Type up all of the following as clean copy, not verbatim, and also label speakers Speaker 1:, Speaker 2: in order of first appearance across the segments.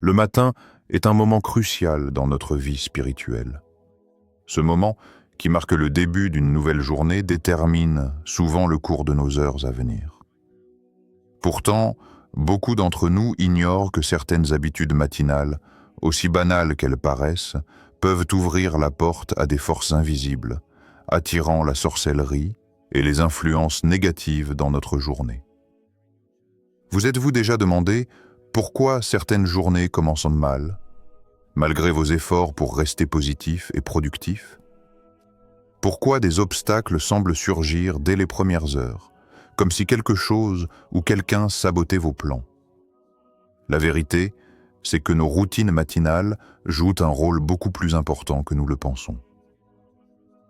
Speaker 1: Le matin est un moment crucial dans notre vie spirituelle. Ce moment, qui marque le début d'une nouvelle journée, détermine souvent le cours de nos heures à venir. Pourtant, beaucoup d'entre nous ignorent que certaines habitudes matinales, aussi banales qu'elles paraissent, peuvent ouvrir la porte à des forces invisibles, attirant la sorcellerie et les influences négatives dans notre journée. Vous êtes-vous déjà demandé pourquoi certaines journées commencent mal, malgré vos efforts pour rester positif et productif? Pourquoi des obstacles semblent surgir dès les premières heures, comme si quelque chose ou quelqu'un sabotait vos plans? La vérité, c'est que nos routines matinales jouent un rôle beaucoup plus important que nous le pensons.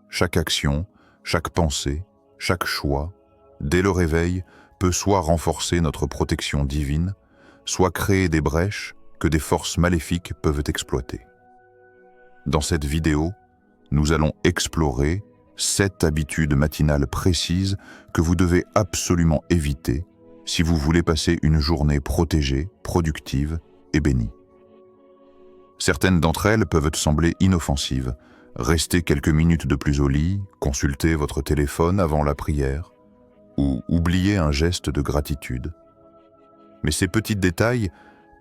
Speaker 1: Chaque action, chaque pensée, chaque choix, dès le réveil, peut soit renforcer notre protection divine, soit créer des brèches que des forces maléfiques peuvent exploiter. Dans cette vidéo, nous allons explorer 7 habitudes matinales précises que vous devez absolument éviter si vous voulez passer une journée protégée, productive et bénie. Certaines d'entre elles peuvent sembler inoffensives. Rester quelques minutes de plus au lit, consulter votre téléphone avant la prière, ou oublier un geste de gratitude. Mais ces petits détails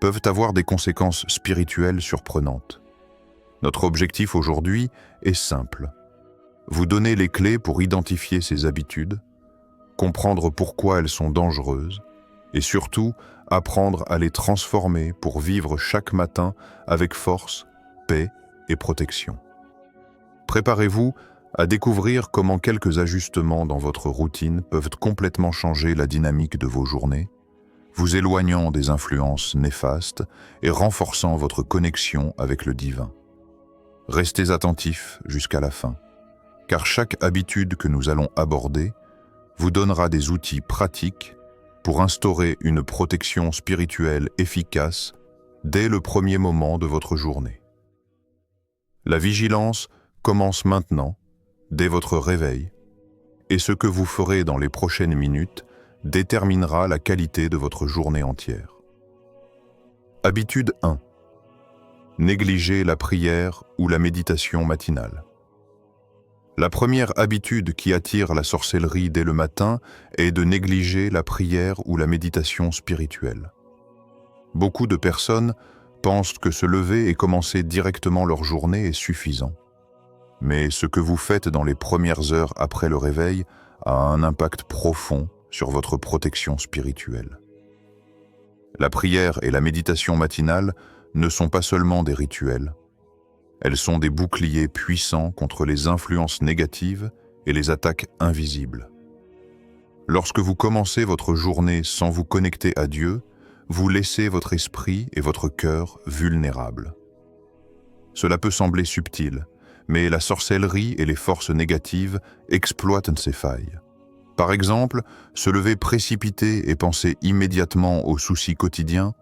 Speaker 1: peuvent avoir des conséquences spirituelles surprenantes. Notre objectif aujourd'hui est simple. Vous donner les clés pour identifier ces habitudes, comprendre pourquoi elles sont dangereuses, et surtout apprendre à les transformer pour vivre chaque matin avec force, paix et protection. Préparez-vous à découvrir comment quelques ajustements dans votre routine peuvent complètement changer la dynamique de vos journées, vous éloignant des influences néfastes et renforçant votre connexion avec le divin. Restez attentifs jusqu'à la fin, car chaque habitude que nous allons aborder vous donnera des outils pratiques pour instaurer une protection spirituelle efficace dès le premier moment de votre journée. La vigilance commence maintenant, dès votre réveil, et ce que vous ferez dans les prochaines minutes déterminera la qualité de votre journée entière. Habitude 1. Négliger la prière ou la méditation matinale. La première habitude qui attire la sorcellerie dès le matin est de négliger la prière ou la méditation spirituelle. Beaucoup de personnes pensent que se lever et commencer directement leur journée est suffisant. Mais ce que vous faites dans les premières heures après le réveil a un impact profond sur votre protection spirituelle. La prière et la méditation matinale ne sont pas seulement des rituels, elles sont des boucliers puissants contre les influences négatives et les attaques invisibles. Lorsque vous commencez votre journée sans vous connecter à Dieu, vous laissez votre esprit et votre cœur vulnérables. Cela peut sembler subtil, mais la sorcellerie et les forces négatives exploitent ces failles. Par exemple, se lever précipité et penser immédiatement aux soucis quotidiens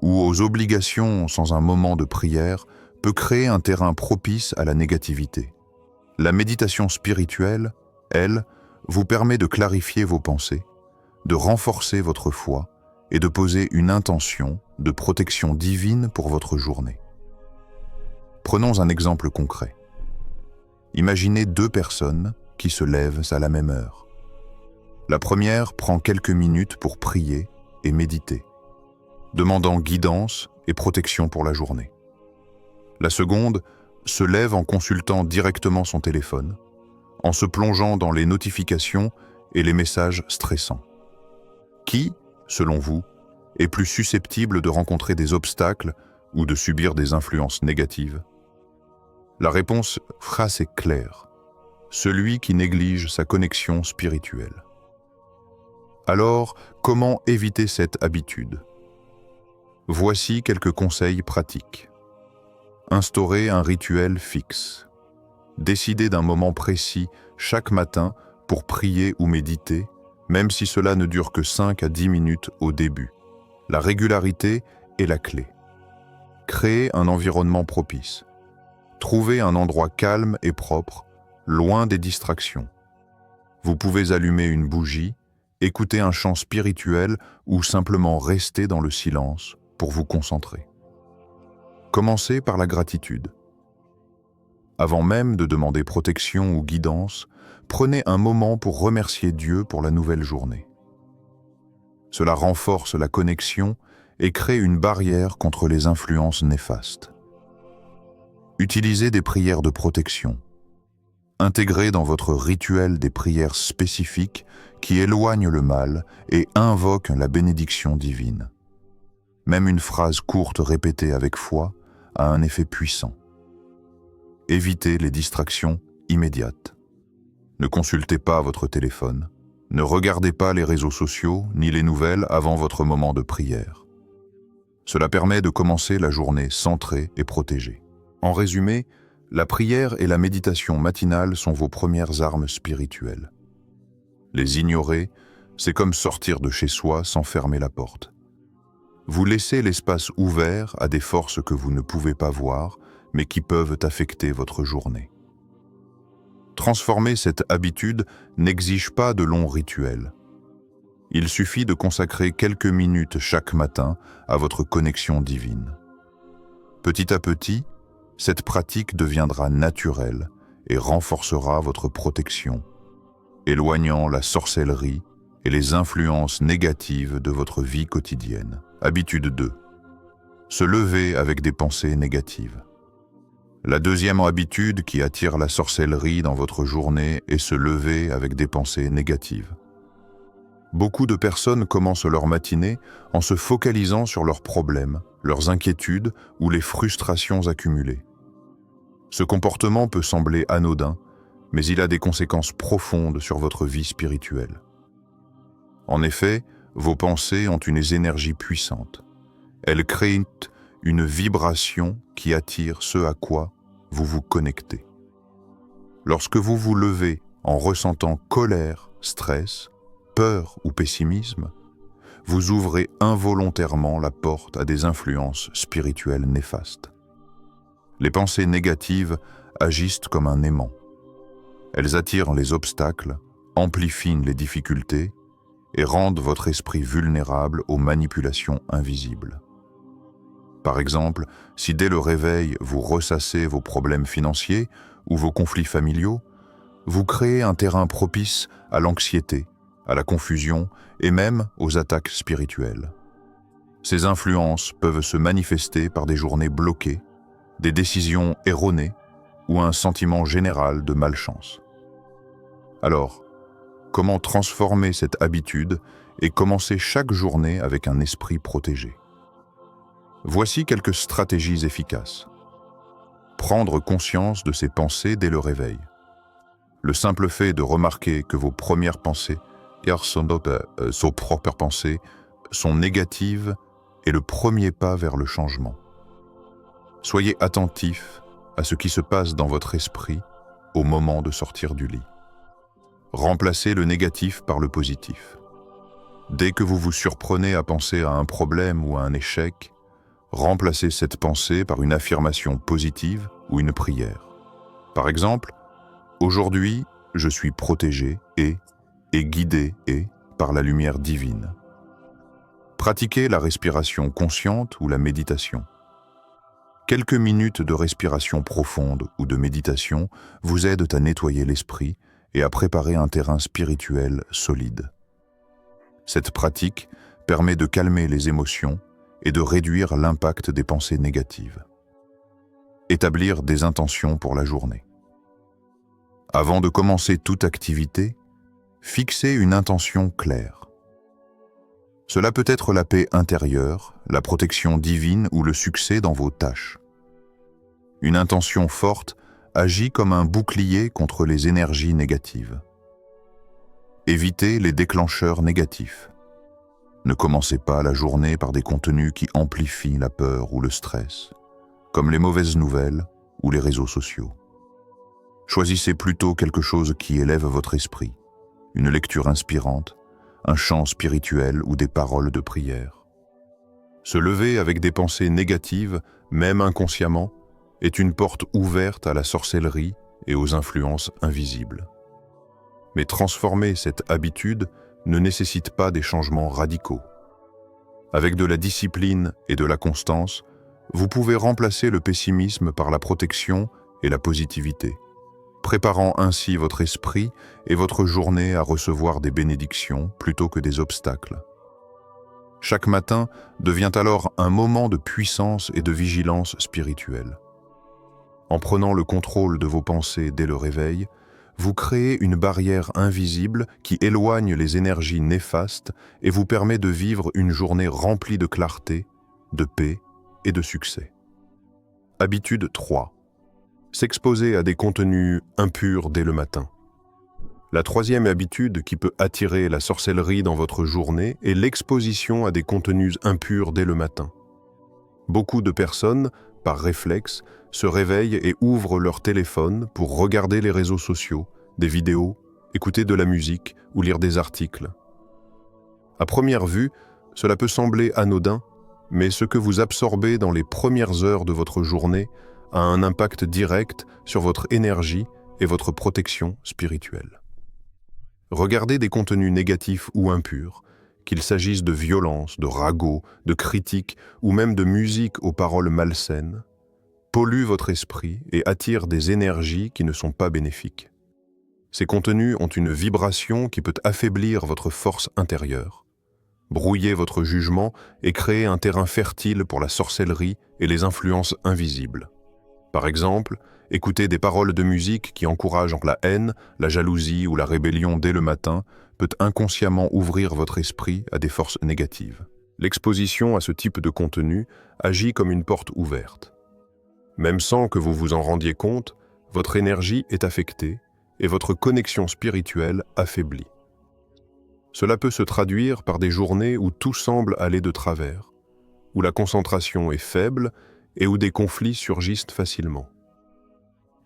Speaker 1: ou aux obligations sans un moment de prière peut créer un terrain propice à la négativité. La méditation spirituelle, elle, vous permet de clarifier vos pensées, de renforcer votre foi et de poser une intention de protection divine pour votre journée. Prenons un exemple concret. Imaginez 2 personnes qui se lèvent à la même heure. La première prend quelques minutes pour prier et méditer, demandant guidance et protection pour la journée. La seconde se lève en consultant directement son téléphone, en se plongeant dans les notifications et les messages stressants. Qui, selon vous, est plus susceptible de rencontrer des obstacles ou de subir des influences négatives? La réponse est claire. Celui qui néglige sa connexion spirituelle. Alors, comment éviter cette habitude? Voici quelques conseils pratiques. Instaurez un rituel fixe. Décidez d'un moment précis chaque matin pour prier ou méditer, même si cela ne dure que 5 à 10 minutes au début. La régularité est la clé. Créez un environnement propice. Trouvez un endroit calme et propre, loin des distractions. Vous pouvez allumer une bougie, écouter un chant spirituel ou simplement rester dans le silence pour vous concentrer. Commencez par la gratitude. Avant même de demander protection ou guidance, prenez un moment pour remercier Dieu pour la nouvelle journée. Cela renforce la connexion et crée une barrière contre les influences néfastes. Utilisez des prières de protection. Intégrez dans votre rituel des prières spécifiques qui éloignent le mal et invoquent la bénédiction divine. Même une phrase courte répétée avec foi a un effet puissant. Évitez les distractions immédiates. Ne consultez pas votre téléphone. Ne regardez pas les réseaux sociaux ni les nouvelles avant votre moment de prière. Cela permet de commencer la journée centrée et protégée. En résumé, la prière et la méditation matinale sont vos premières armes spirituelles. Les ignorer, c'est comme sortir de chez soi sans fermer la porte. Vous laissez l'espace ouvert à des forces que vous ne pouvez pas voir, mais qui peuvent affecter votre journée. Transformer cette habitude n'exige pas de longs rituels. Il suffit de consacrer quelques minutes chaque matin à votre connexion divine. Petit à petit, cette pratique deviendra naturelle et renforcera votre protection, éloignant la sorcellerie et les influences négatives de votre vie quotidienne. Habitude 2. Se lever avec des pensées négatives. La deuxième habitude qui attire la sorcellerie dans votre journée est se lever avec des pensées négatives. Beaucoup de personnes commencent leur matinée en se focalisant sur leurs problèmes, leurs inquiétudes ou les frustrations accumulées. Ce comportement peut sembler anodin, mais il a des conséquences profondes sur votre vie spirituelle. En effet, vos pensées ont une énergie puissante. Elles créent une vibration qui attire ce à quoi vous vous connectez. Lorsque vous vous levez en ressentant colère, stress, peur ou pessimisme, vous ouvrez involontairement la porte à des influences spirituelles néfastes. Les pensées négatives agissent comme un aimant. Elles attirent les obstacles, amplifient les difficultés et rendent votre esprit vulnérable aux manipulations invisibles. Par exemple, si dès le réveil vous ressassez vos problèmes financiers ou vos conflits familiaux, vous créez un terrain propice à l'anxiété, à la confusion et même aux attaques spirituelles. Ces influences peuvent se manifester par des journées bloquées, des décisions erronées ou un sentiment général de malchance. Alors, comment transformer cette habitude et commencer chaque journée avec un esprit protégé? Voici quelques stratégies efficaces. Prendre conscience de ses pensées dès le réveil. Le simple fait de remarquer que vos premières pensées, vos propres pensées, sont négatives est le premier pas vers le changement. Soyez attentif à ce qui se passe dans votre esprit au moment de sortir du lit. Remplacez le négatif par le positif. Dès que vous vous surprenez à penser à un problème ou à un échec, remplacez cette pensée par une affirmation positive ou une prière. Par exemple, « Aujourd'hui, je suis protégé et guidé par la lumière divine ». Pratiquez la respiration consciente ou la méditation. Quelques minutes de respiration profonde ou de méditation vous aident à nettoyer l'esprit et à préparer un terrain spirituel solide. Cette pratique permet de calmer les émotions et de réduire l'impact des pensées négatives. Établir des intentions pour la journée. Avant de commencer toute activité, fixez une intention claire. Cela peut être la paix intérieure, la protection divine ou le succès dans vos tâches. Une intention forte agit comme un bouclier contre les énergies négatives. Évitez les déclencheurs négatifs. Ne commencez pas la journée par des contenus qui amplifient la peur ou le stress, comme les mauvaises nouvelles ou les réseaux sociaux. Choisissez plutôt quelque chose qui élève votre esprit, une lecture inspirante, un chant spirituel ou des paroles de prière. Se lever avec des pensées négatives, même inconsciemment, est une porte ouverte à la sorcellerie et aux influences invisibles. Mais transformer cette habitude ne nécessite pas des changements radicaux. Avec de la discipline et de la constance, vous pouvez remplacer le pessimisme par la protection et la positivité, préparant ainsi votre esprit et votre journée à recevoir des bénédictions plutôt que des obstacles. Chaque matin devient alors un moment de puissance et de vigilance spirituelle. En prenant le contrôle de vos pensées dès le réveil, vous créez une barrière invisible qui éloigne les énergies néfastes et vous permet de vivre une journée remplie de clarté, de paix et de succès. Habitude 3. S'exposer à des contenus impurs dès le matin. La troisième habitude qui peut attirer la sorcellerie dans votre journée est l'exposition à des contenus impurs dès le matin. Beaucoup de personnes, par réflexe, se réveillent et ouvrent leur téléphone pour regarder les réseaux sociaux, des vidéos, écouter de la musique ou lire des articles. À première vue, cela peut sembler anodin, mais ce que vous absorbez dans les premières heures de votre journée a un impact direct sur votre énergie et votre protection spirituelle. Regardez des contenus négatifs ou impurs, qu'il s'agisse de violence, de ragots, de critiques ou même de musique aux paroles malsaines, pollue votre esprit et attire des énergies qui ne sont pas bénéfiques. Ces contenus ont une vibration qui peut affaiblir votre force intérieure, brouiller votre jugement et créer un terrain fertile pour la sorcellerie et les influences invisibles. Par exemple, écouter des paroles de musique qui encouragent la haine, la jalousie ou la rébellion dès le matin peut inconsciemment ouvrir votre esprit à des forces négatives. L'exposition à ce type de contenu agit comme une porte ouverte. Même sans que vous vous en rendiez compte, votre énergie est affectée et votre connexion spirituelle affaiblie. Cela peut se traduire par des journées où tout semble aller de travers, où la concentration est faible et où des conflits surgissent facilement.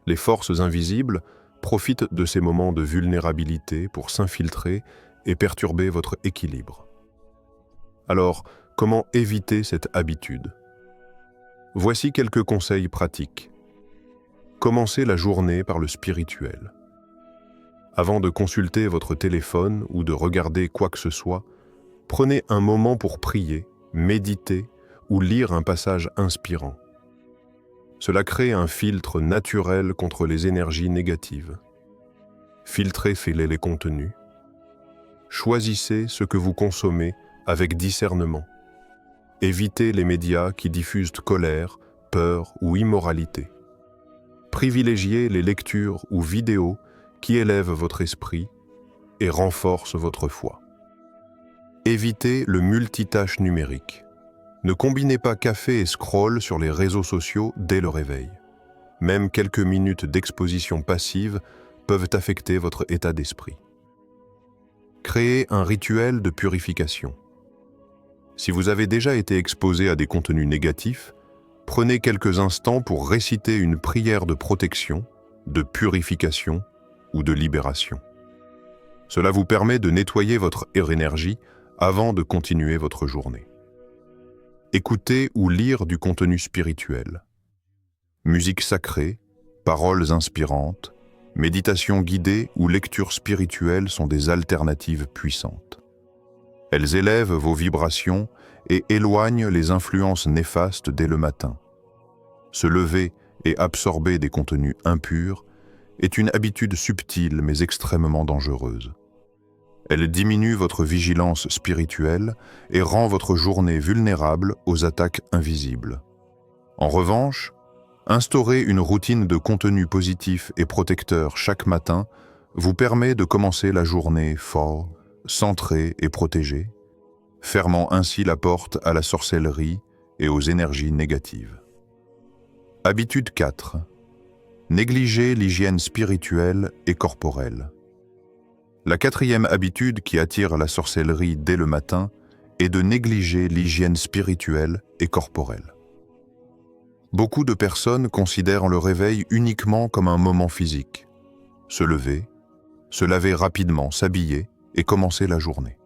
Speaker 1: Les forces invisibles profitent de ces moments de vulnérabilité pour s'infiltrer et perturber votre équilibre. Alors, comment éviter cette habitude ? Voici quelques conseils pratiques. Commencez la journée par le spirituel. Avant de consulter votre téléphone ou de regarder quoi que ce soit, prenez un moment pour prier, méditer ou lire un passage inspirant. Cela crée un filtre naturel contre les énergies négatives. Filtrez les contenus. Choisissez ce que vous consommez avec discernement. Évitez les médias qui diffusent colère, peur ou immoralité. Privilégiez les lectures ou vidéos qui élèvent votre esprit et renforcent votre foi. Évitez le multitâche numérique. Ne combinez pas café et scroll sur les réseaux sociaux dès le réveil. Même quelques minutes d'exposition passive peuvent affecter votre état d'esprit. Créez un rituel de purification. Si vous avez déjà été exposé à des contenus négatifs, prenez quelques instants pour réciter une prière de protection, de purification ou de libération. Cela vous permet de nettoyer votre énergie avant de continuer votre journée. Écoutez ou lire du contenu spirituel. Musique sacrée, paroles inspirantes, méditation guidée ou lecture spirituelle sont des alternatives puissantes. Elles élèvent vos vibrations et éloignent les influences néfastes dès le matin. Se lever et absorber des contenus impurs est une habitude subtile mais extrêmement dangereuse. Elle diminue votre vigilance spirituelle et rend votre journée vulnérable aux attaques invisibles. En revanche, instaurer une routine de contenu positif et protecteur chaque matin vous permet de commencer la journée fort, centré et protégé, fermant ainsi la porte à la sorcellerie et aux énergies négatives. Habitude 4. Négliger l'hygiène spirituelle et corporelle. La quatrième habitude qui attire la sorcellerie dès le matin est de négliger l'hygiène spirituelle et corporelle. Beaucoup de personnes considèrent le réveil uniquement comme un moment physique. Se lever, se laver rapidement, s'habiller et commencer la journée.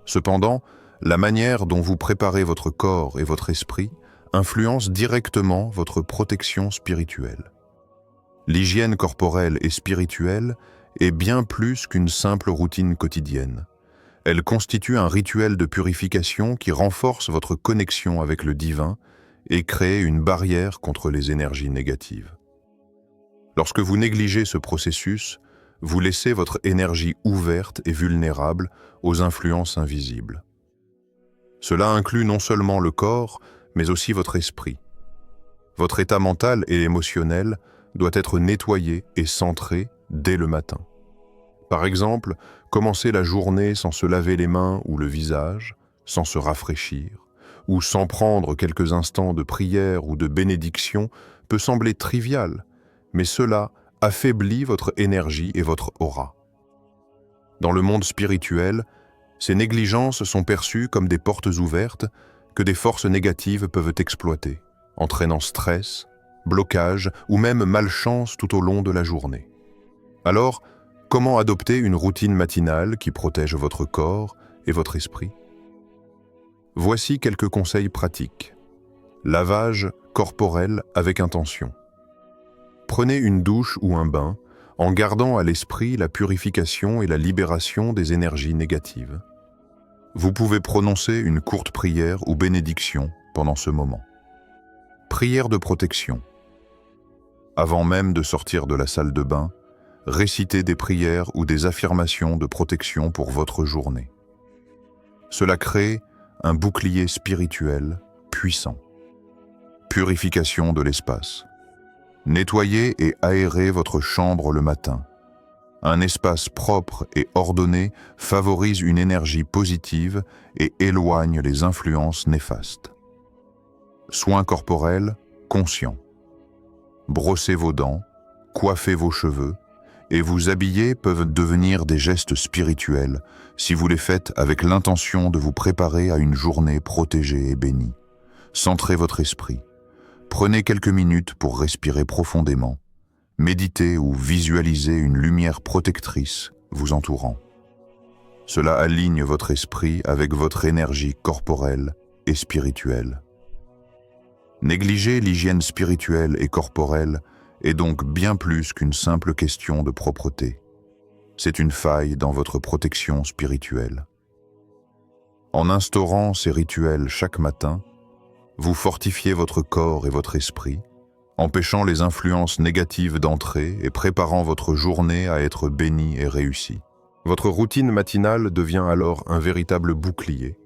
Speaker 1: Cependant, la manière dont vous préparez votre corps et votre esprit influence directement votre protection spirituelle. L'hygiène corporelle et spirituelle est bien plus qu'une simple routine quotidienne. Elle constitue un rituel de purification qui renforce votre connexion avec le divin et créer une barrière contre les énergies négatives. Lorsque vous négligez ce processus, vous laissez votre énergie ouverte et vulnérable aux influences invisibles. Cela inclut non seulement le corps, mais aussi votre esprit. Votre état mental et émotionnel doit être nettoyé et centré dès le matin. Par exemple, commencer la journée sans se laver les mains ou le visage, sans se rafraîchir, ou sans prendre quelques instants de prière ou de bénédiction peut sembler trivial, mais cela affaiblit votre énergie et votre aura. Dans le monde spirituel, ces négligences sont perçues comme des portes ouvertes que des forces négatives peuvent exploiter, entraînant stress, blocage ou même malchance tout au long de la journée. Alors, comment adopter une routine matinale qui protège votre corps et votre esprit? Voici quelques conseils pratiques. Lavage corporel avec intention. Prenez une douche ou un bain en gardant à l'esprit la purification et la libération des énergies négatives. Vous pouvez prononcer une courte prière ou bénédiction pendant ce moment. Prière de protection. Avant même de sortir de la salle de bain, récitez des prières ou des affirmations de protection pour votre journée. Cela crée un bouclier spirituel puissant. Purification de l'espace. Nettoyez et aérez votre chambre le matin. Un espace propre et ordonné favorise une énergie positive et éloigne les influences néfastes. Soins corporels conscients. Brossez vos dents, coiffez vos cheveux, et vous habiller peuvent devenir des gestes spirituels si vous les faites avec l'intention de vous préparer à une journée protégée et bénie. Centrez votre esprit. Prenez quelques minutes pour respirer profondément. Méditez ou visualisez une lumière protectrice vous entourant. Cela aligne votre esprit avec votre énergie corporelle et spirituelle. Négliger l'hygiène spirituelle et corporelle est donc bien plus qu'une simple question de propreté. C'est une faille dans votre protection spirituelle. En instaurant ces rituels chaque matin, vous fortifiez votre corps et votre esprit, empêchant les influences négatives d'entrer et préparant votre journée à être bénie et réussie. Votre routine matinale devient alors un véritable bouclier,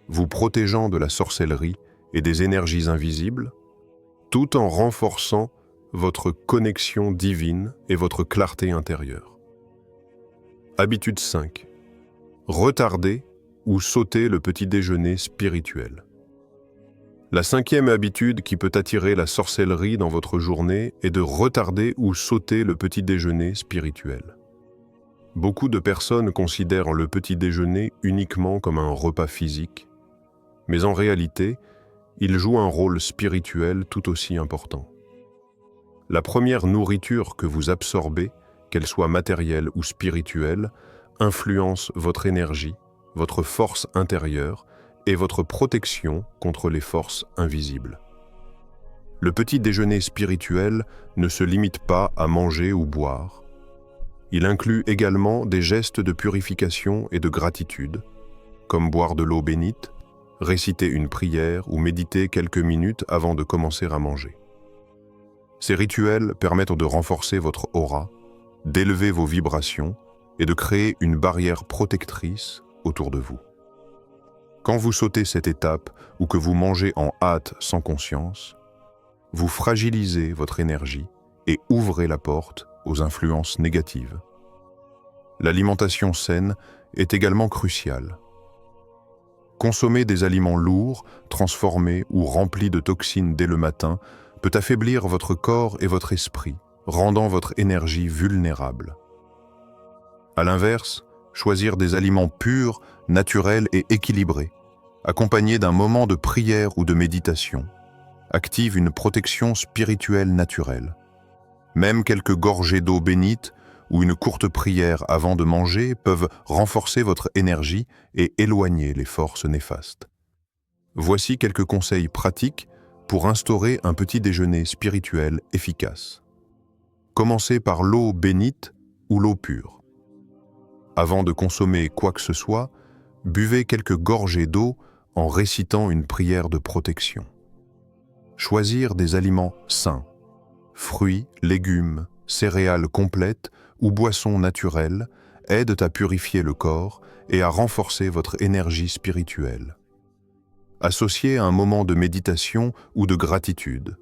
Speaker 1: vous protégeant de la sorcellerie et des énergies invisibles, tout en renforçant votre connexion divine et votre clarté intérieure. Habitude 5. Retarder ou sauter le petit déjeuner spirituel. La 5e habitude qui peut attirer la sorcellerie dans votre journée est de retarder ou sauter le petit déjeuner spirituel. Beaucoup de personnes considèrent le petit déjeuner uniquement comme un repas physique, mais en réalité, il joue un rôle spirituel tout aussi important. La première nourriture que vous absorbez, qu'elle soit matérielle ou spirituelle, influence votre énergie, votre force intérieure et votre protection contre les forces invisibles. Le petit déjeuner spirituel ne se limite pas à manger ou boire. Il inclut également des gestes de purification et de gratitude, comme boire de l'eau bénite, réciter une prière ou méditer quelques minutes avant de commencer à manger. Ces rituels permettent de renforcer votre aura, d'élever vos vibrations et de créer une barrière protectrice autour de vous. Quand vous sautez cette étape ou que vous mangez en hâte sans conscience, vous fragilisez votre énergie et ouvrez la porte aux influences négatives. L'alimentation saine est également cruciale. Consommer des aliments lourds, transformés ou remplis de toxines dès le matin peut affaiblir votre corps et votre esprit, rendant votre énergie vulnérable. À l'inverse, choisir des aliments purs, naturels et équilibrés, accompagnés d'un moment de prière ou de méditation, active une protection spirituelle naturelle. Même quelques gorgées d'eau bénite ou une courte prière avant de manger peuvent renforcer votre énergie et éloigner les forces néfastes. Voici quelques conseils pratiques pour instaurer un petit déjeuner spirituel efficace. Commencez par l'eau bénite ou l'eau pure. Avant de consommer quoi que ce soit, buvez quelques gorgées d'eau en récitant une prière de protection. Choisir des aliments sains, fruits, légumes, céréales complètes ou boissons naturelles aident à purifier le corps et à renforcer votre énergie spirituelle. Associez un moment de méditation ou de gratitude.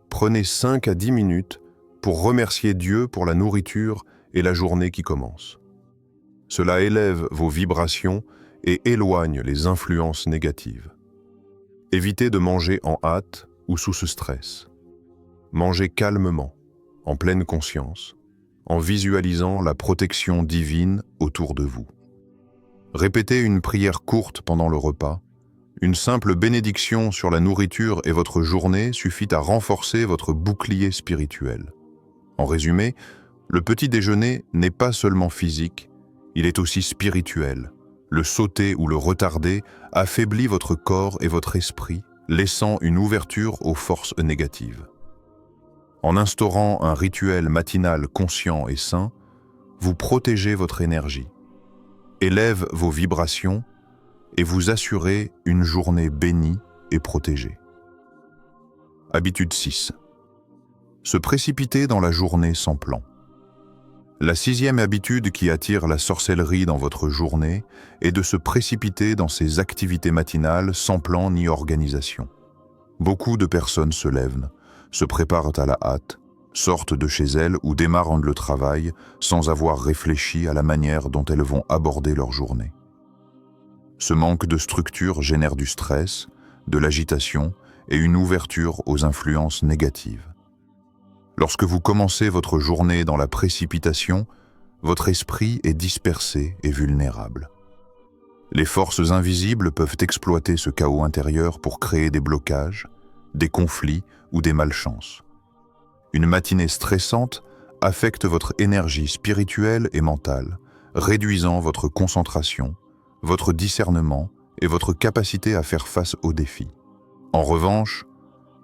Speaker 1: Prenez 5 à 10 minutes pour remercier Dieu pour la nourriture et la journée qui commence. Cela élève vos vibrations et éloigne les influences négatives. Évitez de manger en hâte ou sous ce stress. Mangez calmement, en pleine conscience, en visualisant la protection divine autour de vous. Répétez une prière courte pendant le repas. Une simple bénédiction sur la nourriture et votre journée suffit à renforcer votre bouclier spirituel. En résumé, le petit déjeuner n'est pas seulement physique, il est aussi spirituel. Le sauter ou le retarder affaiblit votre corps et votre esprit, laissant une ouverture aux forces négatives. En instaurant un rituel matinal conscient et sain, vous protégez votre énergie, élève vos vibrations et vous assurez une journée bénie et protégée. Habitude 6. Se précipiter dans la journée sans plan. La 6e habitude qui attire la sorcellerie dans votre journée est de se précipiter dans ses activités matinales sans plan ni organisation. Beaucoup de personnes se lèvent, se préparent à la hâte, sortent de chez elles ou démarrent le travail sans avoir réfléchi à la manière dont elles vont aborder leur journée. Ce manque de structure génère du stress, de l'agitation et une ouverture aux influences négatives. Lorsque vous commencez votre journée dans la précipitation, votre esprit est dispersé et vulnérable. Les forces invisibles peuvent exploiter ce chaos intérieur pour créer des blocages, des conflits ou des malchances. Une matinée stressante affecte votre énergie spirituelle et mentale, réduisant votre concentration, votre discernement et votre capacité à faire face aux défis. En revanche,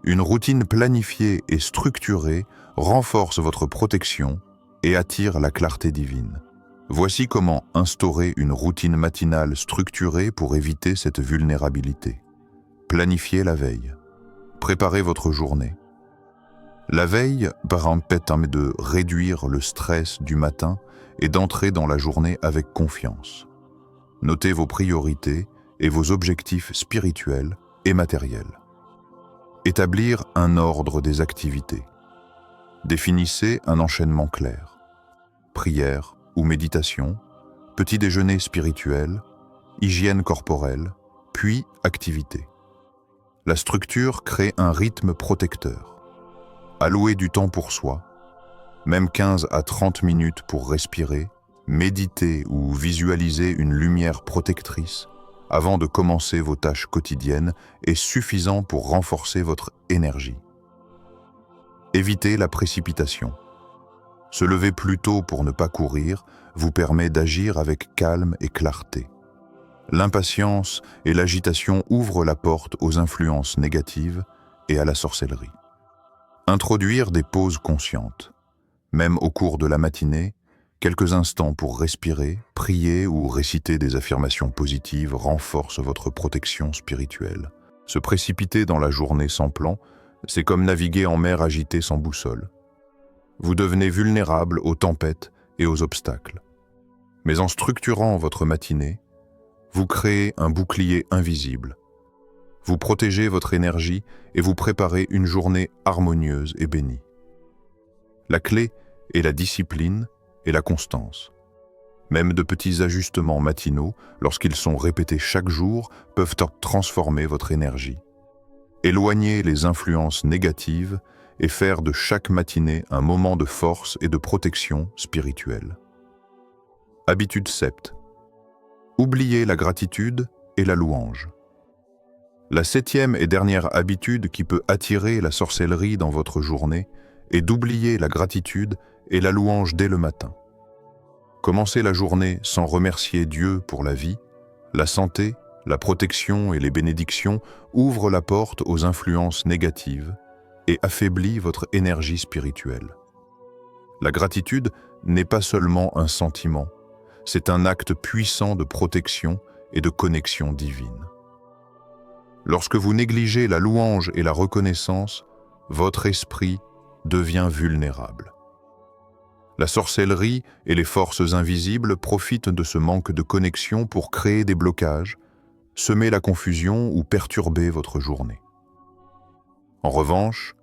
Speaker 1: une routine planifiée et structurée renforce votre protection et attire la clarté divine. Voici comment instaurer une routine matinale structurée pour éviter cette vulnérabilité. Planifiez la veille. Préparez votre journée. La veille permet de réduire le stress du matin et d'entrer dans la journée avec confiance. Notez vos priorités et vos objectifs spirituels et matériels. Établir un ordre des activités. Définissez un enchaînement clair. Prière ou méditation, petit déjeuner spirituel, hygiène corporelle, puis activité. La structure crée un rythme protecteur. Allouez du temps pour soi, même 15 à 30 minutes pour respirer, méditer ou visualiser une lumière protectrice avant de commencer vos tâches quotidiennes est suffisant pour renforcer votre énergie. Évitez la précipitation. Se lever plus tôt pour ne pas courir vous permet d'agir avec calme et clarté. L'impatience et l'agitation ouvrent la porte aux influences négatives et à la sorcellerie. Introduire des pauses conscientes. Même au cours de la matinée, quelques instants pour respirer, prier ou réciter des affirmations positives renforcent votre protection spirituelle. Se précipiter dans la journée sans plan, c'est comme naviguer en mer agitée sans boussole. Vous devenez vulnérable aux tempêtes et aux obstacles. Mais en structurant votre matinée, vous créez un bouclier invisible. Vous protégez votre énergie et vous préparez une journée harmonieuse et bénie. La clé est la discipline et la constance. Même de petits ajustements matinaux, lorsqu'ils sont répétés chaque jour, peuvent transformer votre énergie. Éloigner les influences négatives et faire de chaque matinée un moment de force et de protection spirituelle. Habitude 7. Oubliez la gratitude et la louange. La 7e et dernière habitude qui peut attirer la sorcellerie dans votre journée est d'oublier la gratitude et la louange dès le matin. Commencez la journée sans remercier Dieu pour la vie, la santé, la protection et les bénédictions ouvrent la porte aux influences négatives et affaiblit votre énergie spirituelle. La gratitude n'est pas seulement un sentiment, c'est un acte puissant de protection et de connexion divine. Lorsque vous négligez la louange et la reconnaissance, votre esprit devient vulnérable. La sorcellerie et les forces invisibles profitent de ce manque de connexion pour créer des blocages, semer la confusion ou perturber votre journée. En revanche,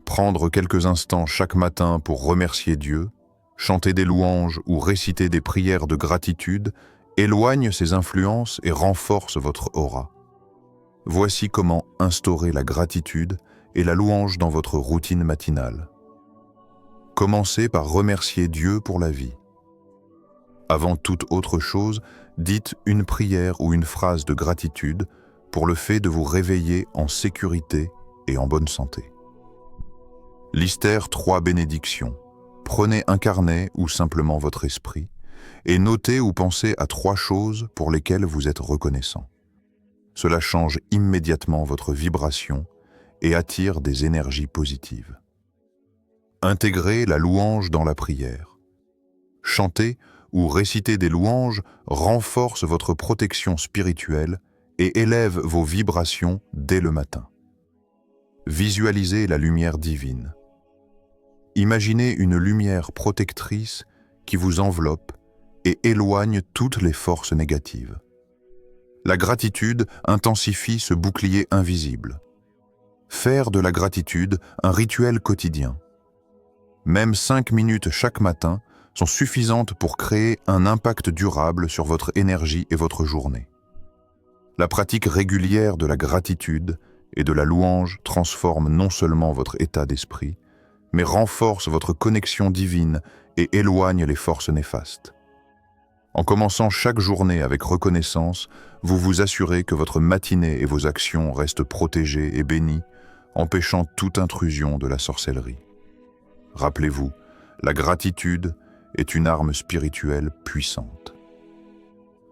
Speaker 1: prendre quelques instants chaque matin pour remercier Dieu, chanter des louanges ou réciter des prières de gratitude éloigne ces influences et renforce votre aura. Voici comment instaurer la gratitude et la louange dans votre routine matinale. Commencez par remercier Dieu pour la vie. Avant toute autre chose, dites une prière ou une phrase de gratitude pour le fait de vous réveiller en sécurité et en bonne santé. Listez 3 bénédictions. Prenez un carnet ou simplement votre esprit et notez ou pensez à 3 choses pour lesquelles vous êtes reconnaissant. Cela change immédiatement votre vibration et attire des énergies positives. Intégrez la louange dans la prière. Chanter ou réciter des louanges renforce votre protection spirituelle et élève vos vibrations dès le matin. Visualisez la lumière divine. Imaginez une lumière protectrice qui vous enveloppe et éloigne toutes les forces négatives. La gratitude intensifie ce bouclier invisible. Faire de la gratitude un rituel quotidien. Même 5 minutes chaque matin sont suffisantes pour créer un impact durable sur votre énergie et votre journée. La pratique régulière de la gratitude et de la louange transforme non seulement votre état d'esprit, mais renforce votre connexion divine et éloigne les forces néfastes. En commençant chaque journée avec reconnaissance, vous vous assurez que votre matinée et vos actions restent protégées et bénies, empêchant toute intrusion de la sorcellerie. Rappelez-vous, la gratitude est une arme spirituelle puissante.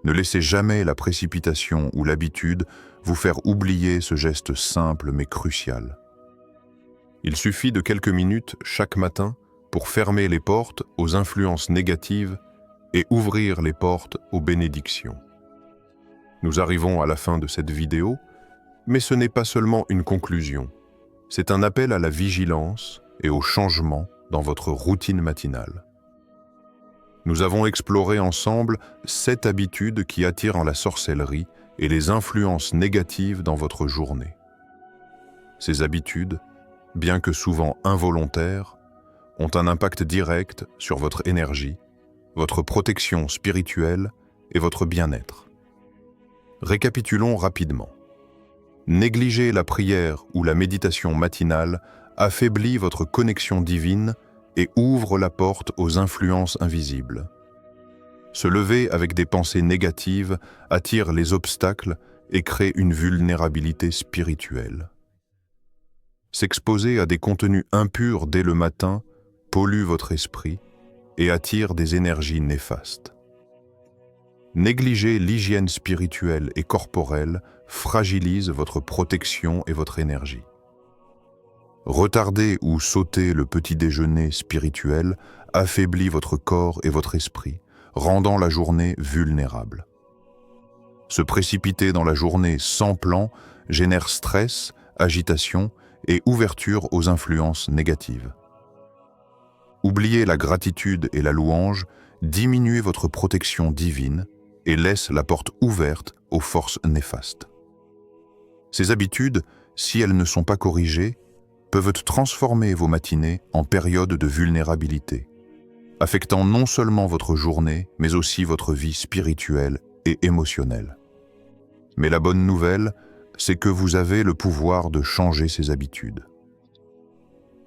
Speaker 1: Ne laissez jamais la précipitation ou l'habitude vous faire oublier ce geste simple mais crucial. Il suffit de quelques minutes chaque matin pour fermer les portes aux influences négatives et ouvrir les portes aux bénédictions. Nous arrivons à la fin de cette vidéo, mais ce n'est pas seulement une conclusion. C'est un appel à la vigilance et au changement dans votre routine matinale. Nous avons exploré ensemble 7 habitudes qui attirent la sorcellerie et les influences négatives dans votre journée. Ces habitudes, bien que souvent involontaires, ont un impact direct sur votre énergie, votre protection spirituelle et votre bien-être. Récapitulons rapidement. Négliger la prière ou la méditation matinale affaiblit votre connexion divine et ouvre la porte aux influences invisibles. Se lever avec des pensées négatives attire les obstacles et crée une vulnérabilité spirituelle. S'exposer à des contenus impurs dès le matin pollue votre esprit et attire des énergies néfastes. Négliger l'hygiène spirituelle et corporelle fragilise votre protection et votre énergie. Retarder ou sauter le petit déjeuner spirituel affaiblit votre corps et votre esprit, rendant la journée vulnérable. Se précipiter dans la journée sans plan génère stress, agitation et ouverture aux influences négatives. Oublier la gratitude et la louange diminue votre protection divine et laisse la porte ouverte aux forces néfastes. Ces habitudes, si elles ne sont pas corrigées, peuvent transformer vos matinées en périodes de vulnérabilité, affectant non seulement votre journée, mais aussi votre vie spirituelle et émotionnelle. Mais la bonne nouvelle, c'est que vous avez le pouvoir de changer ces habitudes.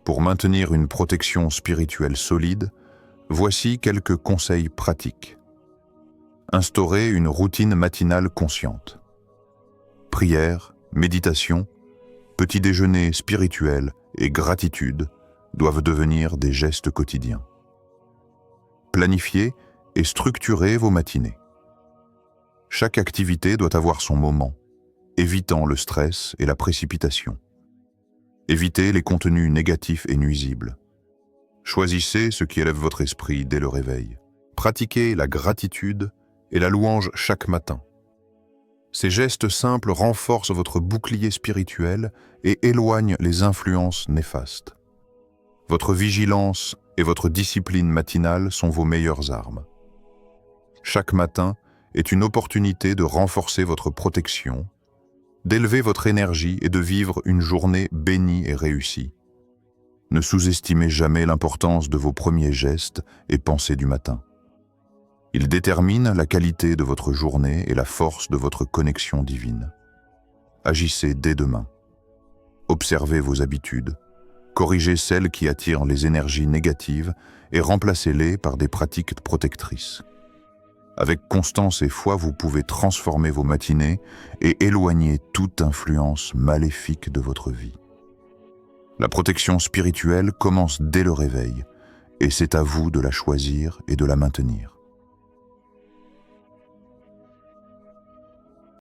Speaker 1: Pour maintenir une protection spirituelle solide, voici quelques conseils pratiques. Instaurez une routine matinale consciente. Prière, méditation, petit déjeuner spirituel et gratitude doivent devenir des gestes quotidiens. Planifiez et structurez vos matinées. Chaque activité doit avoir son moment, évitant le stress et la précipitation. Évitez les contenus négatifs et nuisibles. Choisissez ce qui élève votre esprit dès le réveil. Pratiquez la gratitude et la louange chaque matin. Ces gestes simples renforcent votre bouclier spirituel et éloignent les influences néfastes. Votre vigilance et votre discipline matinale sont vos meilleures armes. Chaque matin est une opportunité de renforcer votre protection, d'élever votre énergie et de vivre une journée bénie et réussie. Ne sous-estimez jamais l'importance de vos premiers gestes et pensées du matin. Ils déterminent la qualité de votre journée et la force de votre connexion divine. Agissez dès demain. Observez vos habitudes, corrigez celles qui attirent les énergies négatives et remplacez-les par des pratiques protectrices. Avec constance et foi, vous pouvez transformer vos matinées et éloigner toute influence maléfique de votre vie. La protection spirituelle commence dès le réveil, et c'est à vous de la choisir et de la maintenir.